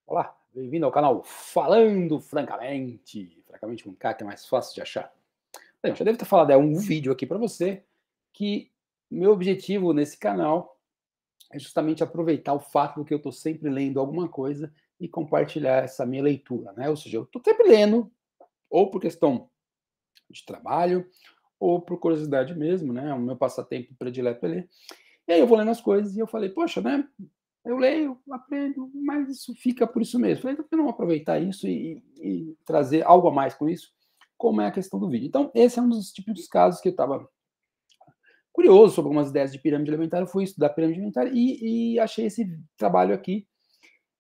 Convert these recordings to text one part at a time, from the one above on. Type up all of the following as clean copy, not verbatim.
Olá, bem-vindo ao canal Falando Francamente. Francamente com K, que é mais fácil de achar. Bem, eu já devo ter falado, um vídeo aqui para você, que meu objetivo nesse canal é justamente aproveitar o fato de que eu estou sempre lendo alguma coisa e compartilhar essa minha leitura, né? Ou seja, eu estou sempre lendo, ou por questão de trabalho, ou por curiosidade mesmo, né? O meu passatempo predileto é ler. E aí eu vou lendo as coisas e eu falei, poxa, né? Eu leio, aprendo, mas isso fica por isso mesmo. Falei, por que não aproveitar isso e trazer algo a mais com isso, como é a questão do vídeo. Então, esse é um dos tipos de casos que eu estava curioso sobre algumas ideias de pirâmide alimentar, eu fui estudar pirâmide alimentar e achei esse trabalho aqui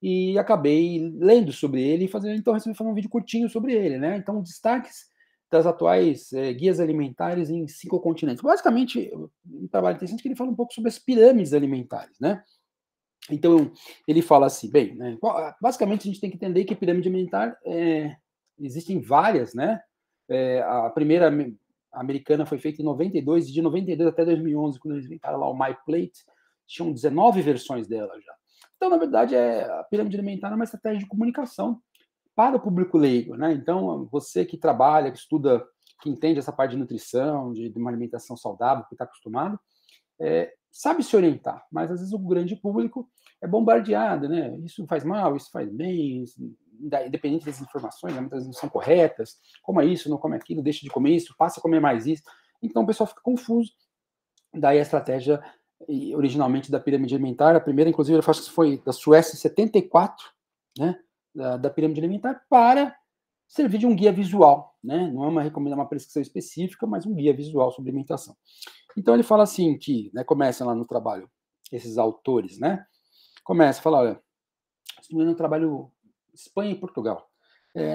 e acabei lendo sobre ele e fazendo, então resolvi fazer um vídeo curtinho sobre ele, né? Então, destaques das atuais guias alimentares em 5 continentes. Basicamente, um trabalho interessante que ele fala um pouco sobre as pirâmides alimentares, né? Então, ele fala assim, bem, né, basicamente a gente tem que entender que pirâmide alimentar, existem várias, né? A primeira americana foi feita em 92, e de 92 até 2011, quando eles inventaram lá o MyPlate, tinham 19 versões dela já. Então, na verdade, a pirâmide alimentar é uma estratégia de comunicação para o público leigo, né? Então, você que trabalha, que estuda, que entende essa parte de nutrição, de uma alimentação saudável, que está acostumado, sabe se orientar, mas às vezes o grande público é bombardeado, né? Isso faz mal, isso faz bem, independente das informações, né? Muitas vezes não são corretas, coma isso, não come aquilo, deixa de comer isso, passa a comer mais isso. Então o pessoal fica confuso. Daí a estratégia originalmente da pirâmide alimentar, a primeira, inclusive, eu acho que foi da Suécia, em 74, né? Da pirâmide alimentar, para servir de um guia visual, né? Não é uma prescrição específica, mas um guia visual sobre alimentação. Então ele fala assim que, né, começa lá no trabalho, esses autores, né? Começa a falar, olha, estou no trabalho Espanha e Portugal.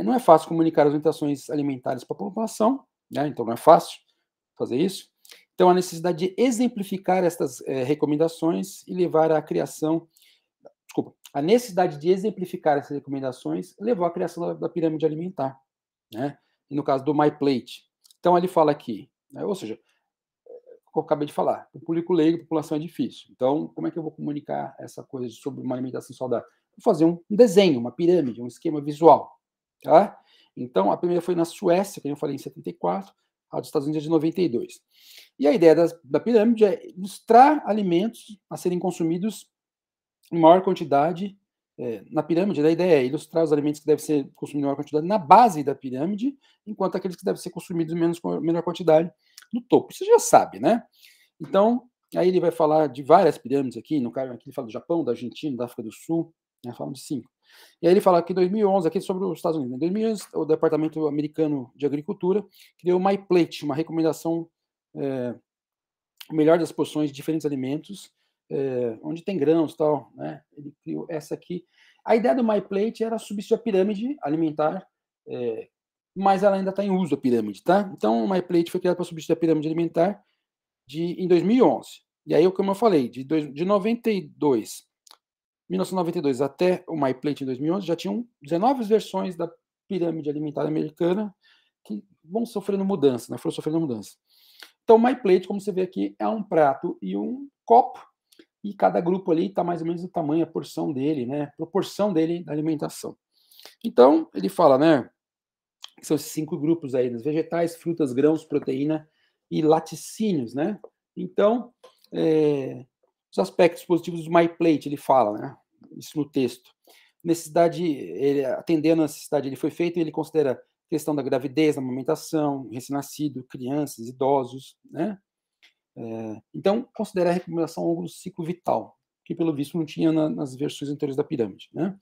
Não é fácil comunicar as orientações alimentares para a população, né? Então não é fácil fazer isso. Então a necessidade de exemplificar estas recomendações e levar à criação, desculpa, a necessidade de exemplificar essas recomendações levou à criação da pirâmide alimentar, né? E no caso do MyPlate. Então ele fala aqui, né, ou seja, eu acabei de falar, o público leigo, a população é difícil. Então, como é que eu vou comunicar essa coisa sobre uma alimentação saudável? Vou fazer um desenho, uma pirâmide, um esquema visual, tá? Então, a primeira foi na Suécia, que eu falei, em 74, a dos Estados Unidos é de 92. E a ideia da pirâmide é ilustrar alimentos a serem consumidos em maior quantidade na pirâmide. A ideia é ilustrar os alimentos que devem ser consumidos em maior quantidade na base da pirâmide, enquanto aqueles que devem ser consumidos em menor quantidade no topo. Você já sabe, né? Então, aí ele vai falar de várias pirâmides aqui, no caso aqui ele fala do Japão, da Argentina, da África do Sul, né, falam de 5. E aí ele fala que em 2011, aqui sobre os Estados Unidos, em 2011, o Departamento Americano de Agricultura criou o MyPlate, uma recomendação melhor das porções de diferentes alimentos, onde tem grãos e tal, né? Ele criou essa aqui. A ideia do MyPlate era substituir a pirâmide alimentar, mas ela ainda está em uso, a pirâmide, tá? Então, o MyPlate foi criado para substituir a pirâmide alimentar em 2011. E aí, como eu falei, de 1992 até o MyPlate em 2011, já tinham 19 versões da pirâmide alimentar americana que vão sofrendo mudança, né? Foram sofrendo mudança. Então, o MyPlate, como você vê aqui, é um prato e um copo, e cada grupo ali está mais ou menos do tamanho, a porção dele, né? Proporção dele da alimentação. Então, ele fala, né? Que são esses 5 grupos aí, né? Vegetais, frutas, grãos, proteína e laticínios, né? Então, os aspectos positivos do MyPlate, ele fala, né? Isso no texto. Atendendo a necessidade, ele foi feito e ele considera a questão da gravidez, da amamentação, recém-nascido, crianças, idosos, né? Então, considera a recomendação ao longo do ciclo vital, que pelo visto não tinha nas versões anteriores da pirâmide, né?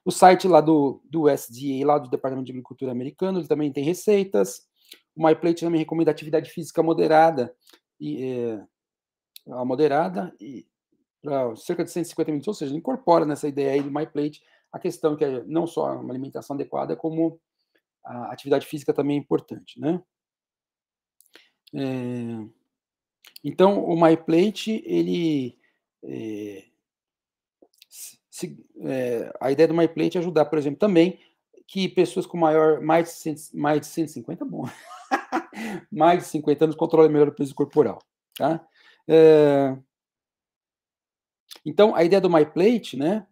O site lá do USDA, lá do Departamento de Agricultura americano, ele também tem receitas. O MyPlate também recomenda atividade física moderada para cerca de 150 minutos, ou seja, ele incorpora nessa ideia aí do MyPlate a questão que é não só uma alimentação adequada, como a atividade física também é importante, né? Então, o MyPlate, ele a ideia do MyPlate é ajudar, por exemplo, também que pessoas com mais de 150, bom, mais de 50 anos controlem melhor o peso corporal, tá? Então, a ideia do MyPlate, né,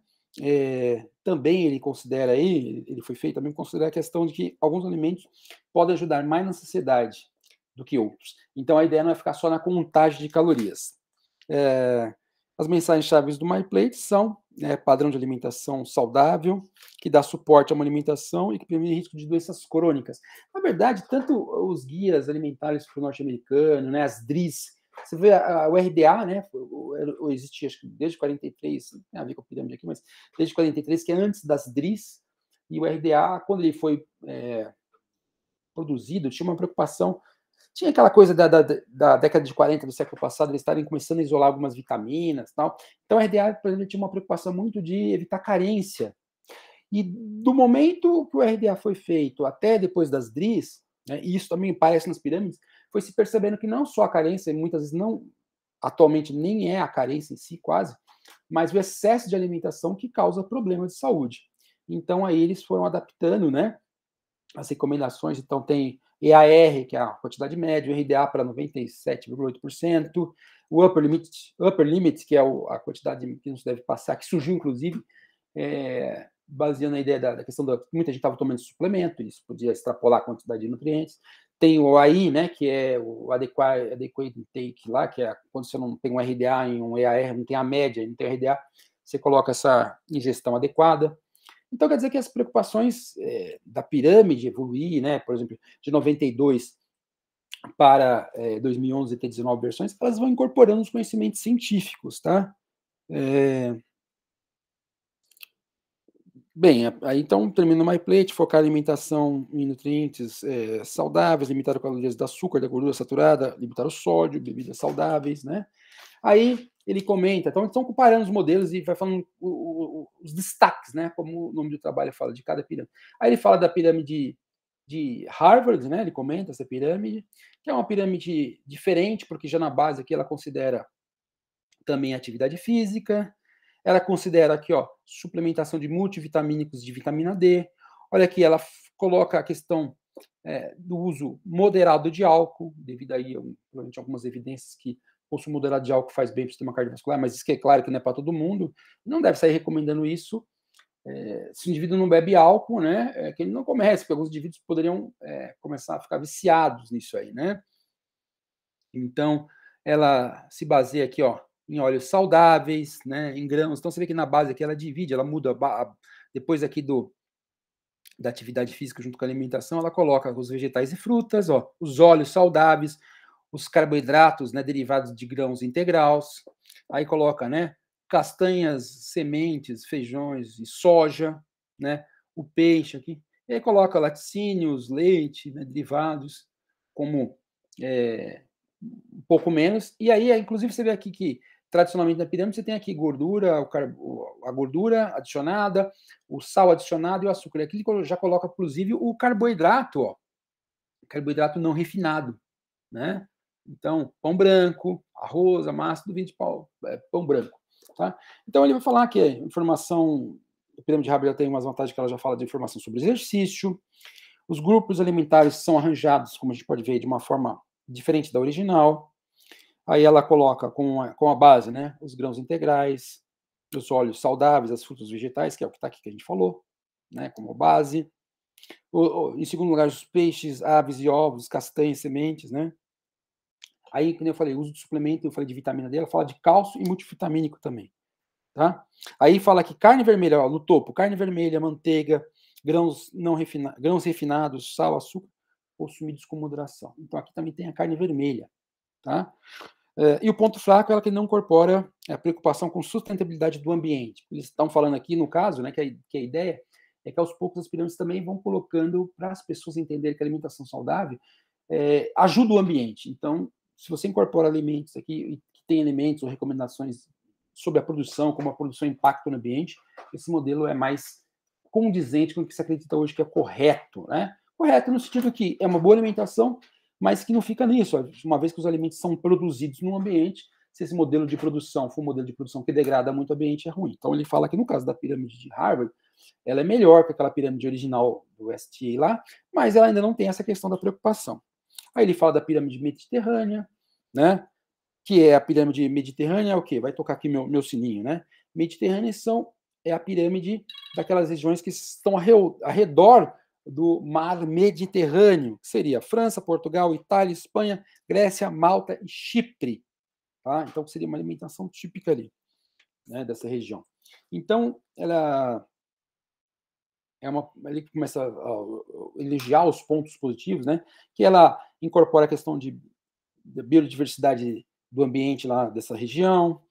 também ele considera aí, ele foi feito também considera a questão de que alguns alimentos podem ajudar mais na saciedade do que outros. Então a ideia não é ficar só na contagem de calorias. As mensagens-chave do MyPlate são padrão de alimentação saudável, que dá suporte a uma alimentação e que previne risco de doenças crônicas. Na verdade, tanto os guias alimentares para o norte-americano, né, as DRIs, você vê o RDA, né, existe acho que desde 43, não tem a ver com a pirâmide aqui, mas desde 43, que é antes das DRIs, e o RDA, quando ele foi produzido, tinha uma preocupação. Tinha aquela coisa da década de 40 do século passado, eles estarem começando a isolar algumas vitaminas e tal. Então, a RDA, por exemplo, tinha uma preocupação muito de evitar carência. E do momento que o RDA foi feito até depois das DRIs, né, e isso também aparece nas pirâmides, foi se percebendo que não só a carência, muitas vezes não, atualmente nem é a carência em si quase, mas o excesso de alimentação que causa problemas de saúde. Então, aí eles foram adaptando, né, as recomendações. Então, tem EAR, que é a quantidade média, o RDA para 97,8%, o upper limit, que é a quantidade que não se deve passar, que surgiu, inclusive, baseando na ideia da questão da muita gente estava tomando suplemento, isso podia extrapolar a quantidade de nutrientes. Tem o AI, né, que é o adequate intake lá, que é quando você não tem um RDA em um EAR, não tem a média, não tem RDA, você coloca essa ingestão adequada. Então, quer dizer que as preocupações da pirâmide evoluir, né, por exemplo, de 92 para 2011 ter 19 versões, elas vão incorporando os conhecimentos científicos, tá? Bem, aí então termina o MyPlate, focar a alimentação em nutrientes saudáveis, limitar as calorias do açúcar, da gordura saturada, limitar o sódio, bebidas saudáveis, né? Aí ele comenta, então estão comparando os modelos e vai falando os destaques, né? Como o nome do trabalho fala, de cada pirâmide. Aí ele fala da pirâmide de Harvard, né? Ele comenta essa pirâmide, que é uma pirâmide diferente, porque já na base aqui ela considera também atividade física, ela considera aqui, ó, suplementação de multivitamínicos de vitamina D. Olha aqui, ela coloca a questão do uso moderado de álcool, devido aí, provavelmente, algumas evidências que o consumo moderado de álcool faz bem para o sistema cardiovascular, mas isso que é claro que não é para todo mundo. Não deve sair recomendando isso. Se o indivíduo não bebe álcool, né, que ele não comece, porque alguns indivíduos poderiam começar a ficar viciados nisso aí, né? Então, ela se baseia aqui, ó, em óleos saudáveis, né, em grãos. Então, você vê que na base aqui ela divide, ela muda, depois aqui da atividade física junto com a alimentação, ela coloca os vegetais e frutas, ó, os óleos saudáveis, os carboidratos, né, derivados de grãos integrais, aí coloca, né, castanhas, sementes, feijões e soja, né, o peixe aqui, e aí coloca laticínios, leite, né, derivados, como um pouco menos, e aí, inclusive, você vê aqui que, tradicionalmente, na pirâmide, você tem aqui gordura, a gordura adicionada, o sal adicionado e o açúcar. E aqui ele já coloca, inclusive, o carboidrato, ó, o carboidrato não refinado, né? Então, pão branco, arroz, a massa, tudo vinho de pão branco, tá? Então, ele vai falar que a informação, a pirâmide de Haber tem umas vantagens que ela já fala de informação sobre exercício, os grupos alimentares são arranjados, como a gente pode ver, de uma forma diferente da original. Aí ela coloca com a base, né, os grãos integrais, os óleos saudáveis, as frutas vegetais, que é o que está aqui que a gente falou, né, como base. Em segundo lugar, os peixes, aves e ovos, castanhas, sementes, né. Aí, como eu falei, uso de suplemento, eu falei de vitamina D, ela fala de cálcio e multivitamínico também, tá? Aí fala que carne vermelha, ó, no topo, carne vermelha, manteiga, grãos refinados, sal, açúcar, consumidos com moderação. Então aqui também tem a carne vermelha, tá? E o ponto fraco é ela que não incorpora a preocupação com sustentabilidade do ambiente. Eles estão falando aqui, no caso, né, que a ideia é que aos poucos as pirâmides também vão colocando para as pessoas entenderem que a alimentação saudável ajuda o ambiente. Então, se você incorpora alimentos aqui, que tem elementos ou recomendações sobre a produção, como a produção impacta no ambiente, esse modelo é mais condizente com o que se acredita hoje que é correto, né? Correto no sentido que é uma boa alimentação, mas que não fica nisso. Uma vez que os alimentos são produzidos no ambiente, se esse modelo de produção for um modelo de produção que degrada muito o ambiente, é ruim. Então, ele fala que no caso da pirâmide de Harvard, ela é melhor que aquela pirâmide original do STA lá, mas ela ainda não tem essa questão da preocupação. Aí ele fala da pirâmide mediterrânea, né? Que é a pirâmide mediterrânea, é o quê? Vai tocar aqui meu sininho, né? Mediterrâneas são é a pirâmide daquelas regiões que estão ao redor do mar Mediterrâneo, que seria França, Portugal, Itália, Espanha, Grécia, Malta e Chipre. Tá? Então, seria uma alimentação típica ali, né, dessa região. Então, ela ele começa a elogiar os pontos positivos, né, que ela incorpora a questão da biodiversidade do ambiente lá dessa região,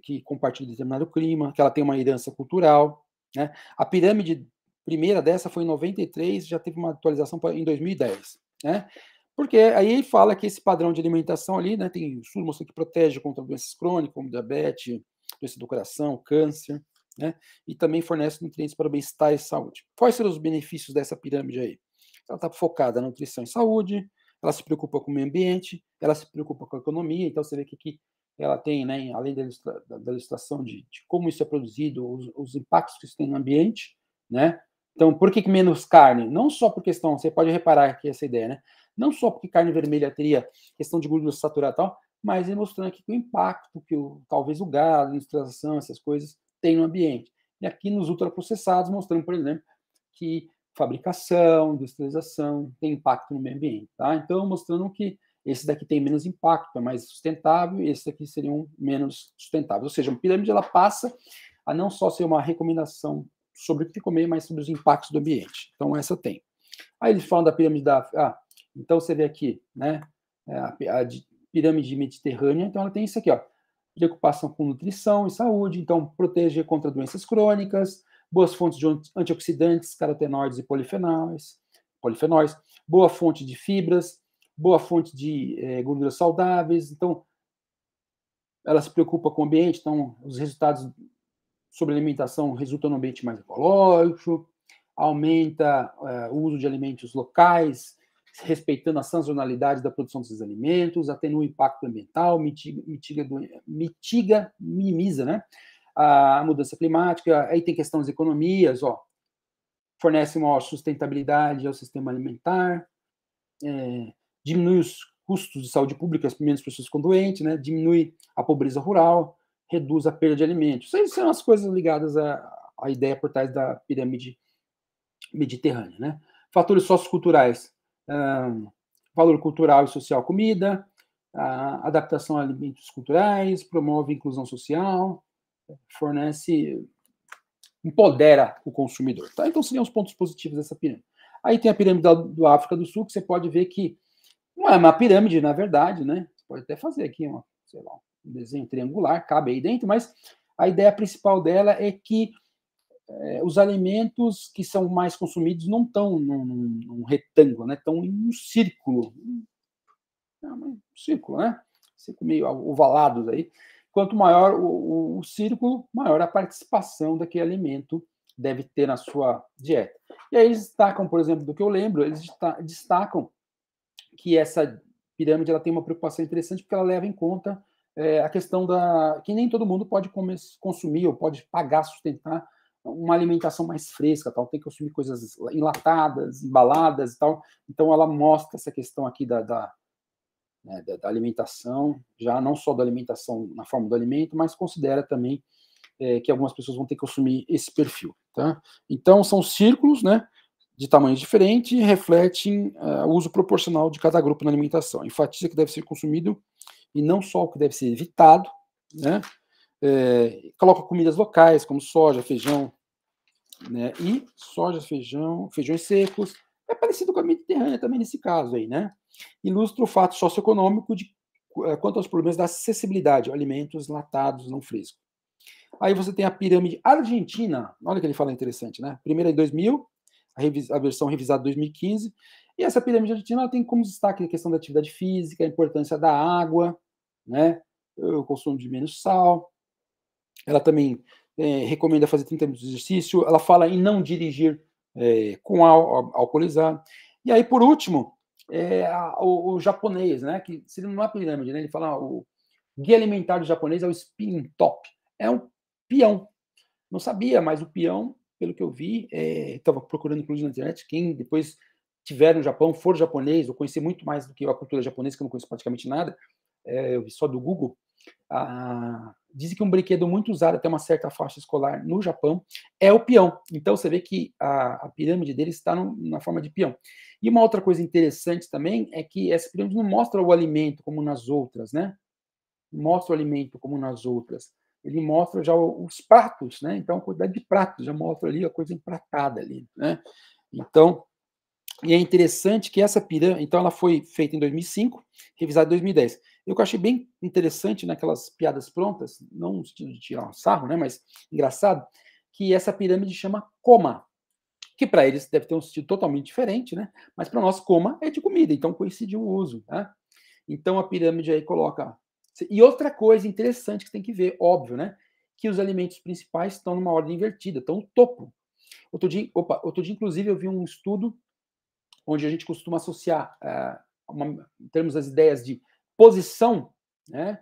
que compartilha determinado clima, que ela tem uma herança cultural, né? A pirâmide primeira dessa foi em 93, já teve uma atualização em 2010, né? Porque aí fala que esse padrão de alimentação ali, né, tem súmulas que protege contra doenças crônicas, como diabetes, doença do coração, câncer, né? E também fornece nutrientes para o bem-estar e saúde. Quais serão os benefícios dessa pirâmide aí? Ela está focada na nutrição e saúde, ela se preocupa com o meio ambiente, ela se preocupa com a economia, então você vê que aqui ela tem, né, além da ilustração de como isso é produzido, os impactos que isso tem no ambiente, né? Então, por que menos carne? Não só por questão, você pode reparar aqui essa ideia, né? Não só porque carne vermelha teria questão de gordura saturada e tal, mas mostrando aqui o impacto que talvez o gado, a industrialização, essas coisas têm no ambiente. E aqui nos ultraprocessados, mostrando, por exemplo, que fabricação, industrialização tem impacto no meio ambiente. Tá? Então, mostrando que esse daqui tem menos impacto, é mais sustentável, e esse daqui seriam menos sustentáveis. Ou seja, a pirâmide ela passa a não só ser uma recomendação sobre o que comer, mas sobre os impactos do ambiente. Então, essa tem. Aí eles falam da pirâmide da... então você vê aqui, né? A pirâmide mediterrânea, então ela tem isso aqui, ó. Preocupação com nutrição e saúde, então proteger contra doenças crônicas, boas fontes de antioxidantes, carotenoides e polifenóis, boa fonte de fibras, boa fonte de gorduras saudáveis, então ela se preocupa com o ambiente, então os resultados sobre alimentação resultam no ambiente mais ecológico, aumenta o uso de alimentos locais, respeitando a sazonalidade da produção desses alimentos, atenua o impacto ambiental, minimiza, né, a mudança climática, aí tem questão das economias, ó, fornece maior sustentabilidade ao sistema alimentar, diminui os custos de saúde pública, as menos pessoas ficam doentes, né, diminui a pobreza rural, reduz a perda de alimentos. Isso são as coisas ligadas à ideia por trás da pirâmide mediterrânea, né? Fatores socioculturais, valor cultural e social, comida, adaptação a alimentos culturais, promove inclusão social, fornece, empodera o consumidor. Tá? Então, seriam os pontos positivos dessa pirâmide. Aí tem a pirâmide do África do Sul, que você pode ver que não é uma pirâmide, na verdade, né? Você pode até fazer aqui um desenho triangular, cabe aí dentro, mas a ideia principal dela é que os alimentos que são mais consumidos não estão num retângulo, né? Estão em um círculo. Um círculo, né? Círculo meio ovalados aí. Quanto maior o círculo, maior a participação daquele alimento deve ter na sua dieta. E aí eles destacam, por exemplo, do que eu lembro, eles destacam que essa pirâmide ela tem uma preocupação interessante porque ela leva em conta a questão que nem todo mundo pode consumir ou pode pagar, sustentar uma alimentação mais fresca, tal, tem que consumir coisas enlatadas, embaladas e tal. Então ela mostra essa questão aqui da alimentação, já não só da alimentação na forma do alimento, mas considera também que algumas pessoas vão ter que consumir esse perfil. Tá? Então são círculos, né, de tamanhos diferentes e refletem o uso proporcional de cada grupo na alimentação. Enfatiza que deve ser consumido e não só o que deve ser evitado, né? Coloca comidas locais, como soja, feijão, né? E soja, feijões secos. É parecido com a Mediterrânea também nesse caso aí, né? Ilustra o fato socioeconômico quanto aos problemas da acessibilidade a alimentos latados não frescos. Aí você tem a pirâmide argentina, olha que ele fala interessante, né? Primeira em 2000, a versão revisada em 2015, e essa pirâmide argentina ela tem como destaque a questão da atividade física, a importância da água, né? O consumo de menos sal. Ela também recomenda fazer 30 minutos de exercício, ela fala em não dirigir com alcoolizado. E aí, por último, o japonês, né? Que seria uma pirâmide, né? Ele fala o guia alimentar do japonês é o spin top, é um peão. Não sabia, mas o peão, pelo que eu vi, estava procurando inclusive na internet, quem depois tiver no Japão, for japonês, ou conhecer muito mais do que a cultura japonesa, que eu não conheço praticamente nada, eu vi só do Google, Dizem que um brinquedo muito usado até uma certa faixa escolar no Japão é o peão. Então você vê que a pirâmide dele está na forma de peão. E uma outra coisa interessante também é que essa pirâmide não mostra o alimento como nas outras, né? Não mostra o alimento como nas outras. Ele mostra já os pratos, né? Então a quantidade de pratos já mostra ali a coisa empratada ali, né? Então, e é interessante que essa pirâmide, então ela foi feita em 2005, revisada em 2010. Eu achei bem interessante naquelas piadas prontas, não no sentido de tirar um sarro, né, mas engraçado, que essa pirâmide chama coma, que para eles deve ter um sentido totalmente diferente, né? Mas para nós coma é de comida, então coincidiu o uso, tá? Então a pirâmide aí coloca. E outra coisa interessante que você tem que ver, óbvio, né? Que os alimentos principais estão numa ordem invertida, estão no topo. Outro dia, inclusive, eu vi um estudo onde a gente costuma associar, em termos das ideias de posição, né,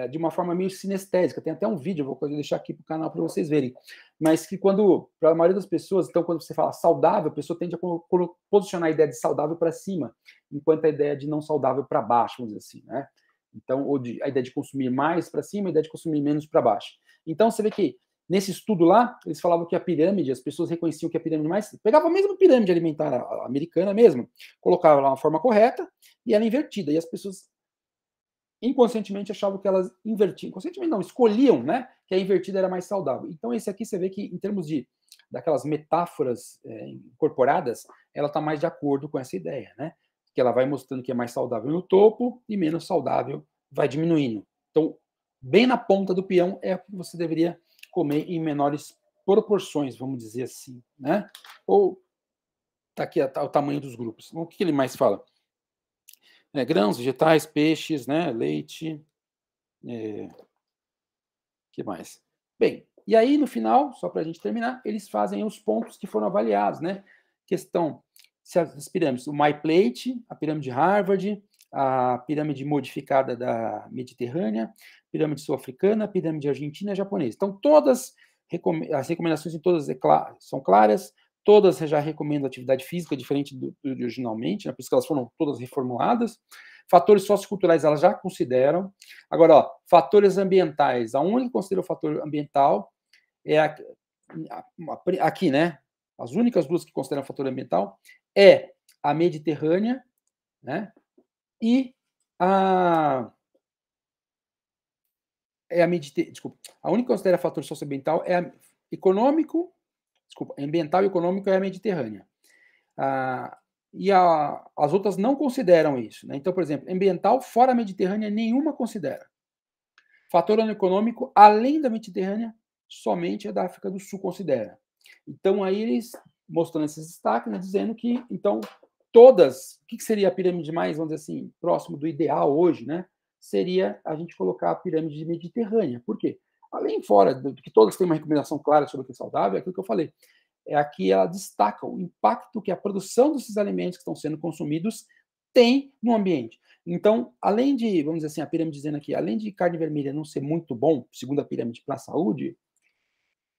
de uma forma meio sinestésica. Tem até um vídeo, eu vou deixar aqui para o canal para vocês verem. Mas que quando, para a maioria das pessoas, então quando você fala saudável, a pessoa tende a posicionar a ideia de saudável para cima, enquanto a ideia de não saudável para baixo, vamos dizer assim, né? Então, a ideia de consumir mais para cima, a ideia de consumir menos para baixo. Então, você vê que nesse estudo lá, eles falavam que a pirâmide, as pessoas reconheciam que a pirâmide mais. Pegava a mesma pirâmide alimentar americana mesmo, colocava lá uma forma correta e era invertida. E as pessoas inconscientemente achavam que elas invertiam. Inconscientemente não, escolhiam, né? Que a invertida era mais saudável. Então, esse aqui você vê que, em termos daquelas metáforas incorporadas, ela está mais de acordo com essa ideia, né? Que ela vai mostrando que é mais saudável no topo e menos saudável vai diminuindo. Então, bem na ponta do peão é o que você deveria comer em menores proporções, vamos dizer assim, né? Ou tá aqui o tamanho dos grupos. O que ele mais fala? Grãos, vegetais, peixes, né? Leite. Que mais? Bem, e aí no final, só para a gente terminar, eles fazem os pontos que foram avaliados, né? Questão se as pirâmides, o MyPlate, a pirâmide de Harvard, a pirâmide modificada da Mediterrânea, pirâmide sul-africana, pirâmide argentina e japonesa. Então, todas as recomendações em todas são claras, todas já recomendam atividade física diferente do originalmente, né? Por isso que elas foram todas reformuladas. Fatores socioculturais elas já consideram. Agora, ó, fatores ambientais. A única que considera o fator ambiental é aqui, né? As únicas duas que consideram fator ambiental é a Mediterrânea, né? E a desculpa, a única que considera fator socioambiental é econômico, desculpa, ambiental e econômico é a Mediterrânea. E as outras não consideram isso, né? Então, por exemplo, ambiental fora a Mediterrânea nenhuma considera. Fator econômico além da Mediterrânea somente a da África do Sul considera. Então aí eles mostrando esses destaques, né, dizendo que então todas, o que seria a pirâmide mais, vamos dizer assim, próximo do ideal hoje, né? Seria a gente colocar a pirâmide mediterrânea. Por quê? Além fora do que todas têm uma recomendação clara sobre o que é saudável, é aquilo que eu falei. Aqui ela destaca o impacto que a produção desses alimentos que estão sendo consumidos tem no ambiente. Então, além de, vamos dizer assim, a pirâmide dizendo aqui, além de carne vermelha não ser muito bom, segundo a pirâmide para a saúde,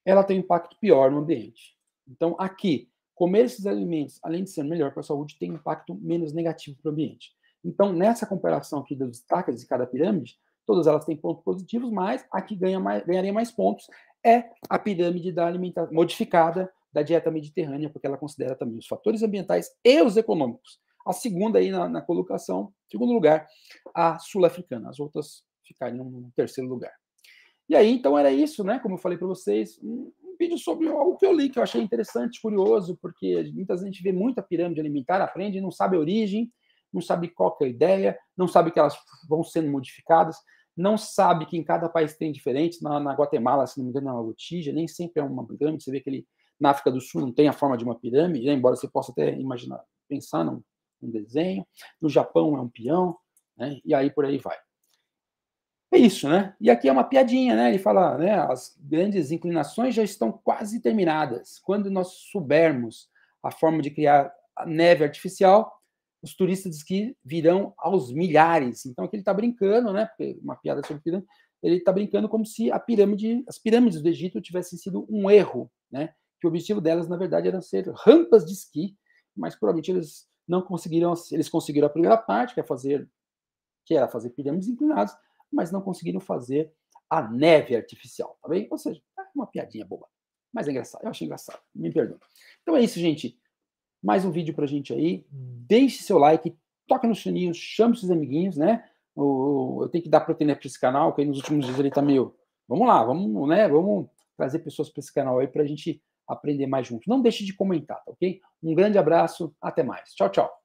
ela tem um impacto pior no ambiente. Então, aqui, comer esses alimentos, além de ser melhor para a saúde, tem um impacto menos negativo para o ambiente. Então, nessa comparação aqui dos destaques de cada pirâmide, todas elas têm pontos positivos, mas a que ganharia mais pontos é a pirâmide da alimentação modificada da dieta mediterrânea, porque ela considera também os fatores ambientais e os econômicos. A segunda aí na colocação, segundo lugar, a sul-africana. As outras ficariam no terceiro lugar. E aí, então, era isso, né? Como eu falei para vocês, um vídeo sobre algo que eu li, que eu achei interessante, curioso, porque muitas vezes a gente vê muita pirâmide alimentar, aprende e não sabe a origem, não sabe qual que é a ideia, não sabe que elas vão sendo modificadas, não sabe que em cada país tem diferentes. Na Guatemala, se não me engano, é uma botija, nem sempre é uma pirâmide. Você vê que na África do Sul não tem a forma de uma pirâmide, né? Embora você possa até imaginar, pensar num desenho. No Japão é um peão, né? E aí por aí vai. É isso, né? E aqui é uma piadinha, né? Ele fala, né? As grandes inclinações já estão quase terminadas. Quando nós soubermos a forma de criar a neve artificial, os turistas diz que virão aos milhares. Então aqui ele está brincando, né? Porque uma piada sobre pirâmide, ele está brincando como se as pirâmides do Egito tivessem sido um erro, né? Que o objetivo delas, na verdade, era ser rampas de esqui, mas provavelmente eles não conseguiram, eles conseguiram a primeira parte, que era fazer pirâmides inclinadas. mas não conseguiram fazer a neve artificial, tá bem? Ou seja, é uma piadinha boba, mas é engraçado, eu achei engraçado, me perdoe. Então é isso, gente. Mais um vídeo pra gente aí. Deixe seu like, toque no sininho, chame seus amiguinhos, né? Eu tenho que dar proteína para esse canal, que aí nos últimos dias ele tá meio. Vamos lá, vamos, né? Vamos trazer pessoas para esse canal aí pra gente aprender mais junto. Não deixe de comentar, tá ok? Um grande abraço, até mais. Tchau, tchau.